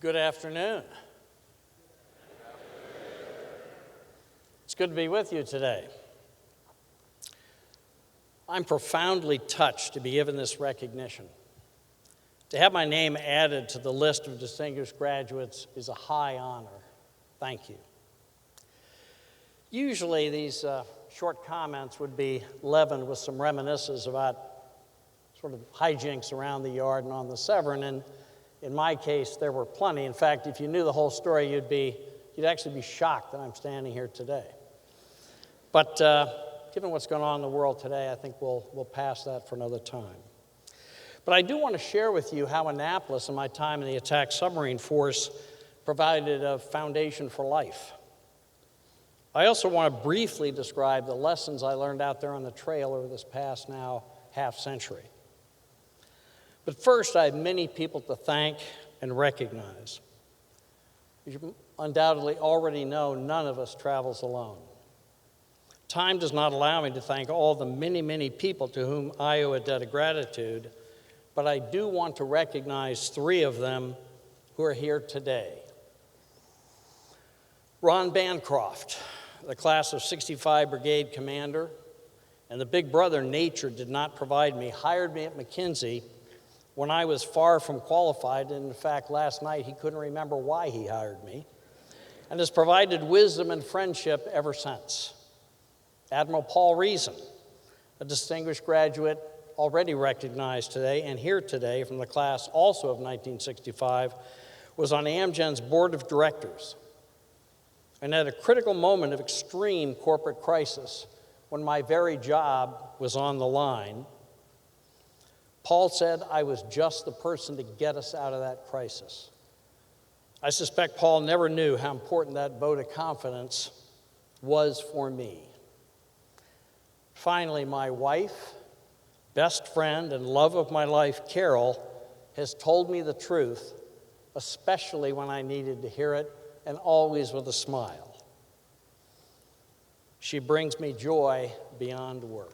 Good afternoon. It's good to be with you today. I'm profoundly touched to be given this recognition. To have my name added to the list of distinguished graduates is a high honor. Thank you. Usually these short comments would be leavened with some reminiscences about sort of hijinks around the yard and on the Severn, and in my case, there were plenty. In fact, if you knew the whole story, you'd actually be shocked that I'm standing here today. But given what's going on in the world today, I think we'll pass that for another time. But I do want to share with you how Annapolis and my time in the attack submarine force provided a foundation for life. I also want to briefly describe the lessons I learned out there on the trail over this past now half century. But first, I have many people to thank and recognize. As you undoubtedly already know, none of us travels alone. Time does not allow me to thank all the many, many people to whom I owe a debt of gratitude, but I do want to recognize three of them who are here today. Ron Bancroft, the class of '65 brigade commander, and the big brother nature did not provide me, hired me at McKinsey when I was far from qualified, and in fact, last night he couldn't remember why he hired me, and has provided wisdom and friendship ever since. Admiral Paul Reason, a distinguished graduate already recognized today and here today from the class also of 1965, was on Amgen's board of directors. And at a critical moment of extreme corporate crisis, when my very job was on the line, Paul said I was just the person to get us out of that crisis. I suspect Paul never knew how important that vote of confidence was for me. Finally, my wife, best friend, and love of my life, Carol, has told me the truth, especially when I needed to hear it, and always with a smile. She brings me joy beyond words.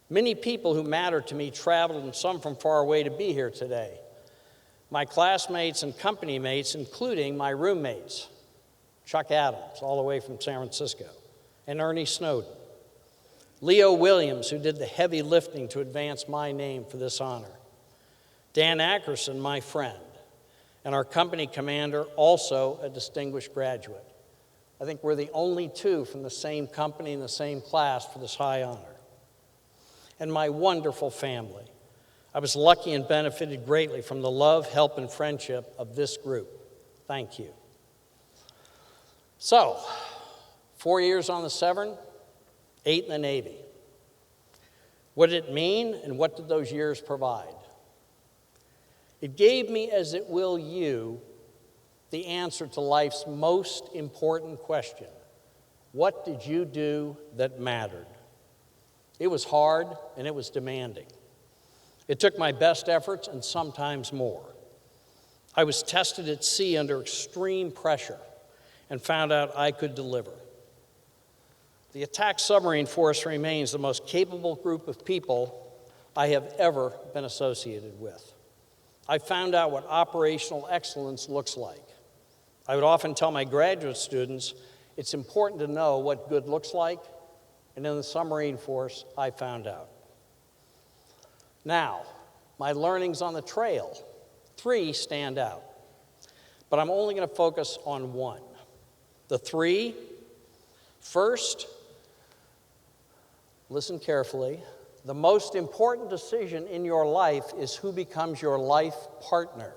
Many people who matter to me traveled, and some from far away, to be here today. My classmates and company mates, including my roommates, Chuck Adams, all the way from San Francisco, and Ernie Snowden. Leo Williams, who did the heavy lifting to advance my name for this honor. Dan Ackerson, my friend, and our company commander, also a distinguished graduate. I think we're the only two from the same company and the same class for this high honor. And my wonderful family. I was lucky and benefited greatly from the love, help, and friendship of this group. Thank you. So, 4 years on the Severn, 8 in the Navy. What did it mean, and what did those years provide? It gave me, as it will you, the answer to life's most important question. What did you do that mattered? It was hard, and it was demanding. It took my best efforts and sometimes more. I was tested at sea under extreme pressure and found out I could deliver. The attack submarine force remains the most capable group of people I have ever been associated with. I found out what operational excellence looks like. I would often tell my graduate students, it's important to know what good looks like, and in the submarine force, I found out. Now, my learnings on the trail, 3 stand out, but I'm only going to focus on one. The 3, first, listen carefully, the most important decision in your life is who becomes your life partner.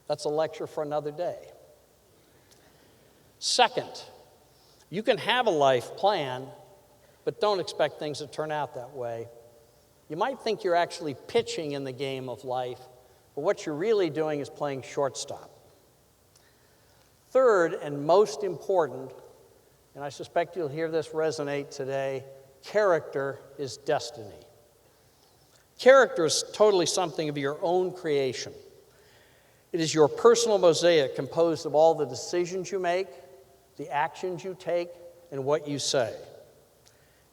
That's a lecture for another day. Second, you can have a life plan, but don't expect things to turn out that way. You might think you're actually pitching in the game of life, but what you're really doing is playing shortstop. Third, and most important, and I suspect you'll hear this resonate today, character is destiny. Character is totally something of your own creation. It is your personal mosaic composed of all the decisions you make, the actions you take, and what you say.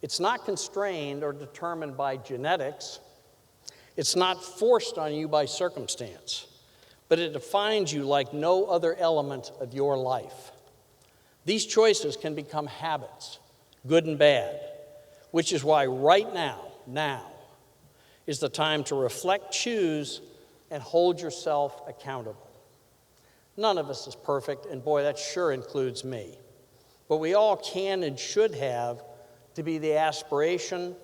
It's not constrained or determined by genetics. It's not forced on you by circumstance. but it defines you like no other element of your life. These choices can become habits, good and bad, which is why right now is the time to reflect, choose, and hold yourself accountable. None of us is perfect, and boy, that sure includes me. But we all can and should have to be the aspiration,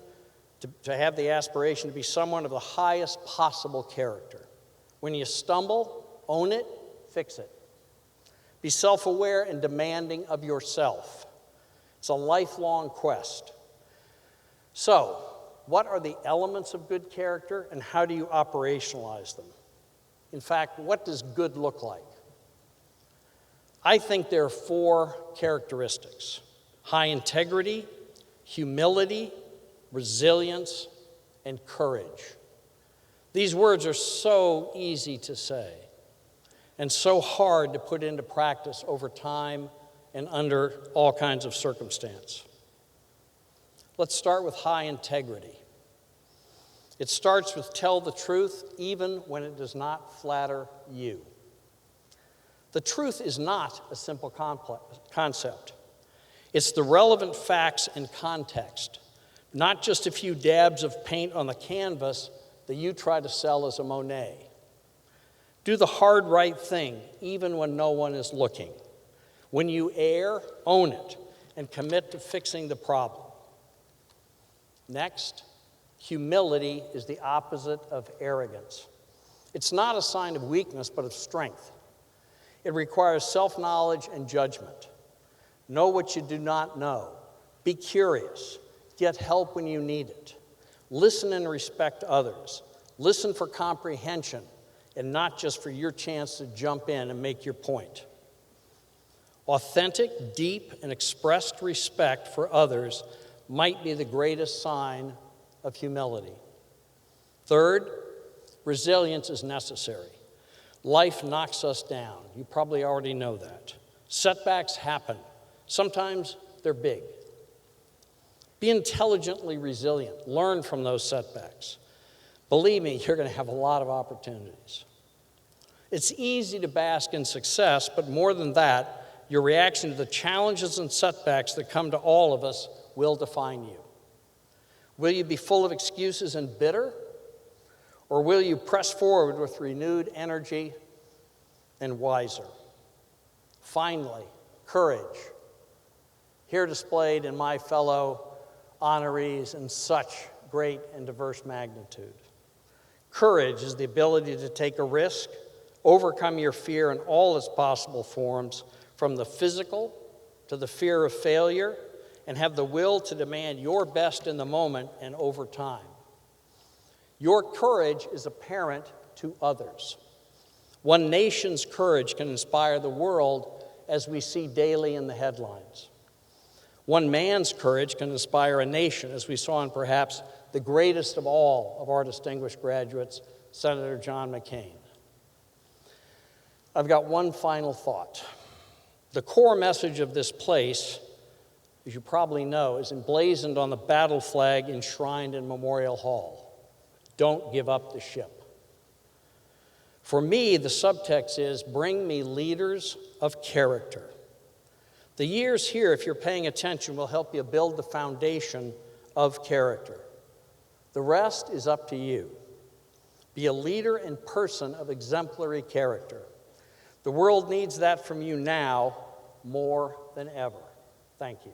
to have the aspiration to be someone of the highest possible character. When you stumble, own it, fix it. Be self-aware and demanding of yourself. It's a lifelong quest. So, what are the elements of good character and how do you operationalize them? In fact, what does good look like? I think there are 4 characteristics: high integrity, humility, resilience, and courage. These words are so easy to say and so hard to put into practice over time and under all kinds of circumstance. Let's start with high integrity. It starts with tell the truth even when it does not flatter you. The truth is not a simple concept. It's the relevant facts and context, not just a few dabs of paint on the canvas that you try to sell as a Monet. Do the hard right thing, even when no one is looking. When you err, own it and commit to fixing the problem. Next, humility is the opposite of arrogance. It's not a sign of weakness, but of strength. It requires self-knowledge and judgment. Know what you do not know. Be curious. Get help when you need it. Listen and respect others. Listen for comprehension and not just for your chance to jump in and make your point. Authentic, deep, and expressed respect for others might be the greatest sign of humility. Third, resilience is necessary. Life knocks us down. You probably already know that. Setbacks happen. Sometimes they're big. Be intelligently resilient. Learn from those setbacks. Believe me, you're going to have a lot of opportunities. It's easy to bask in success, but more than that, your reaction to the challenges and setbacks that come to all of us will define you. Will you be full of excuses and bitter? Or will you press forward with renewed energy and wiser? Finally, courage. Here displayed in my fellow honorees in such great and diverse magnitude. Courage is the ability to take a risk, overcome your fear in all its possible forms, from the physical to the fear of failure, and have the will to demand your best in the moment and over time. Your courage is apparent to others. One nation's courage can inspire the world, as we see daily in the headlines. One man's courage can inspire a nation, as we saw in perhaps the greatest of all of our distinguished graduates, Senator John McCain. I've got one final thought. The core message of this place, as you probably know, is emblazoned on the battle flag enshrined in Memorial Hall. Don't give up the ship. For me, the subtext is, bring me leaders of character. The years here, if you're paying attention, will help you build the foundation of character. The rest is up to you. Be a leader and person of exemplary character. The world needs that from you now more than ever. Thank you.